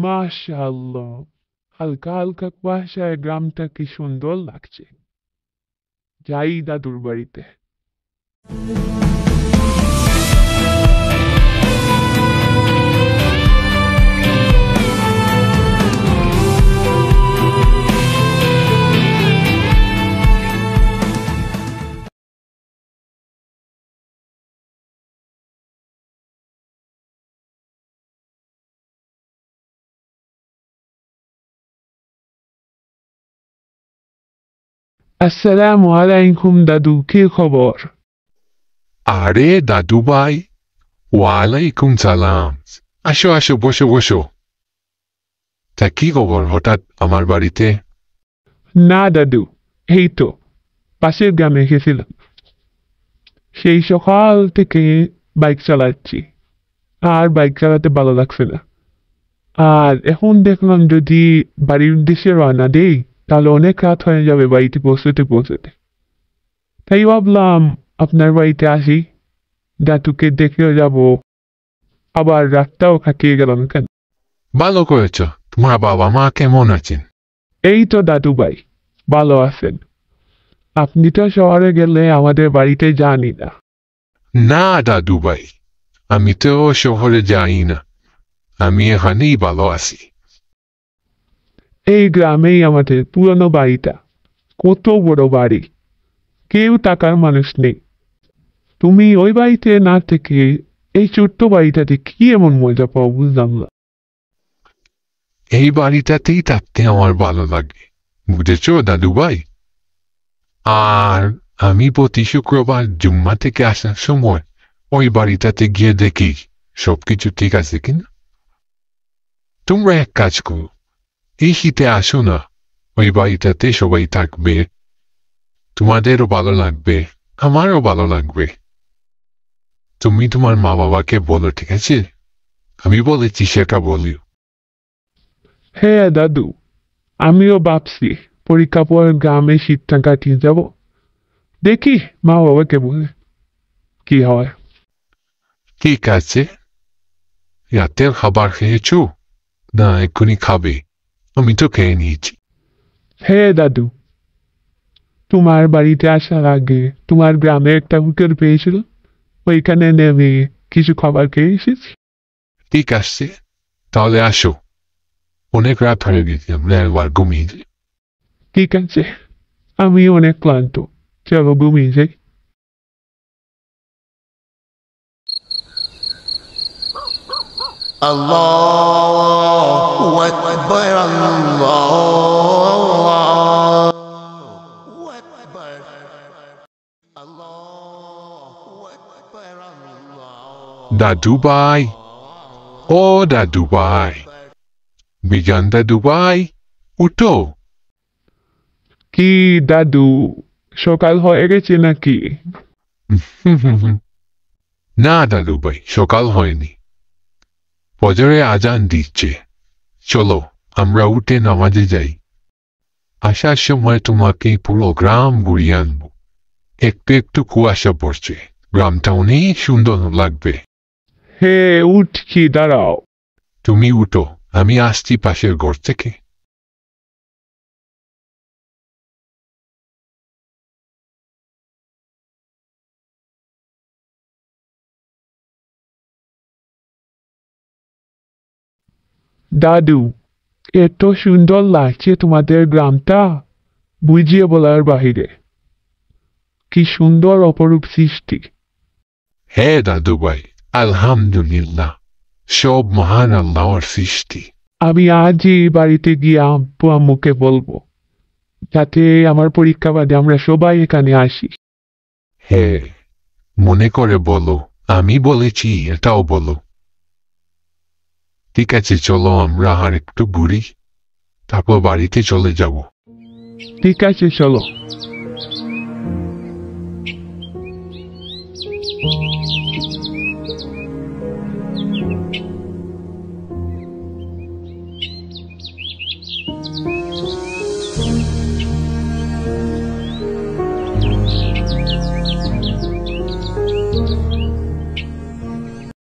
মাশাআল্লাহ, হালকা হালকা কুয়াশায় গ্রামটা কি সুন্দর লাগছে। যাই দাদুর বাড়িতে। আসসালামু আলাইকুম দাদু, কি খবর? আরে দাদু ভাই, ওয়ালাইকুম সালাম। আসো আসো, বসো বসো। তা কি খবর হঠাৎ আমার বাড়িতে? না দাদু, এই তো পাশের গ্রামে গেছিলাম। সেই সকাল থেকে বাইক চালাচ্ছি, আর বাইক চালাতে ভালো লাগছে না। আর এখন দেখলাম যদি বাড়ির উদ্দেশ্যে রওনা দেই তাহলে অনেক রাত হয়ে যাবে বাড়িতে পৌঁছতে পৌঁছতে। তাই ভাবলাম আপনার বাড়িতে আসি, দাদুকে দেখেও যাব, আবার রাতটাও কাটিয়ে গেলাম কেন। ভালো করেছ। তোমার বাবা মা কেমন আছেন? এই তো দাদু ভাই, ভালো আছেন। আপনি তো শহরে গেলে আমাদের বাড়িতে যানই না। না দাদু ভাই, আমি তো শহরে যাই না, আমি এখানেই ভালো আছি। এই গ্রামেই আমাদের পুরনো বাড়িটা, কত বড় বাড়ি, কেউ টাকার মানুষ নেই। তুমি ওই বাড়িতে না থেকে এই ছোট্ট বাড়িটাতে কি এমন মজা পাও বুঝলাম না। এই বাড়িটাতেই থাকতে আমার ভালো লাগে, বুঝেছ দাদু ভাই। আর আমি প্রতি শুক্রবার জুম্মা থেকে আসার সময় ওই বাড়িটাতে গিয়ে দেখি সবকিছু ঠিক আছে কিনা। তোমরা এক কাজ করো, এই শীতে আসো না, ওই বাড়িটাতে সবাই থাকবে, তোমাদেরও ভালো লাগবে, আমারও ভালো লাগবে। তুমি তোমার মা বাবাকে বলো, ঠিক আছে? আমি বলেছি সেটা বলিও। হ্যাঁ দাদু, আমিও ভাবছি পরীক্ষা পর গ্রামে শীতটা কাটিয়ে যাব। দেখি মা বাবাকে বলে কি হয়। ঠিক আছে। রাতের খাবার খেয়েছো? না এক্ষুনি খাবে? আমি তো খেয়ে নিয়েছি। হ্যাঁ দাদু, তোমার বাড়িতে আসার আগে তোমার গ্রামে একটা হোটেল পেয়েছিল, ওইখানে নেমে কিছু খাবার খেয়ে এসেছি। ঠিক আছে, তাহলে আসো। অনেক রাত হয়ে গেছে, আমরা একবার ঘুমিয়ে যাই। ঠিক আছে, আমি অনেক ক্লান্ত, চলো ঘুমিয়ে যাই। Allahu Akbar, Allahu Akbar, Allahu Akbar, Allahu দাদু ভাই, ও দাদু ভাই, বিজান দাদু ভাই, উঠো। কি দাদু, সকাল হয়ে গেছে নাকি? না দাদু ভাই, সকাল হয়নি, ফজরে আজান দিচ্ছে। চলো আমরা উঠে নামাজে যাই। আসার সময় তোমাকে পুরো গ্রাম ঘুরিয়ে আনবো। একটু একটু কুয়াশা পড়ছে, গ্রামটা অনেক সুন্দর লাগবে। হে উঠছি, দাঁড়াও। তুমি উঠো, আমি আসছি পাশের ঘর থেকে। দাদু, এত সুন্দর লাগছে তোমাদের গ্রামটা, বুঝিয়ে বলার বাহিরে। কি সুন্দর অপরূপ সৃষ্টি। হ্যাঁ দাদু ভাই, আলহামদুলিল্লাহ, সব মহান আল্লাহর সৃষ্টি। আমি আজই বাড়িতে গিয়ে আব্বু আম্মুকে বলবো, যাতে আমার পরীক্ষা বাদে আমরা সবাই এখানে আসি। হ্যাঁ, মনে করে বলো, আমি বলেছি এটাও বলো। ঠিক আছে, চলো আমরা আর একটু ঘুরি, তারপর বাড়িতে চলে যাব। ঠিক আছে, চলো।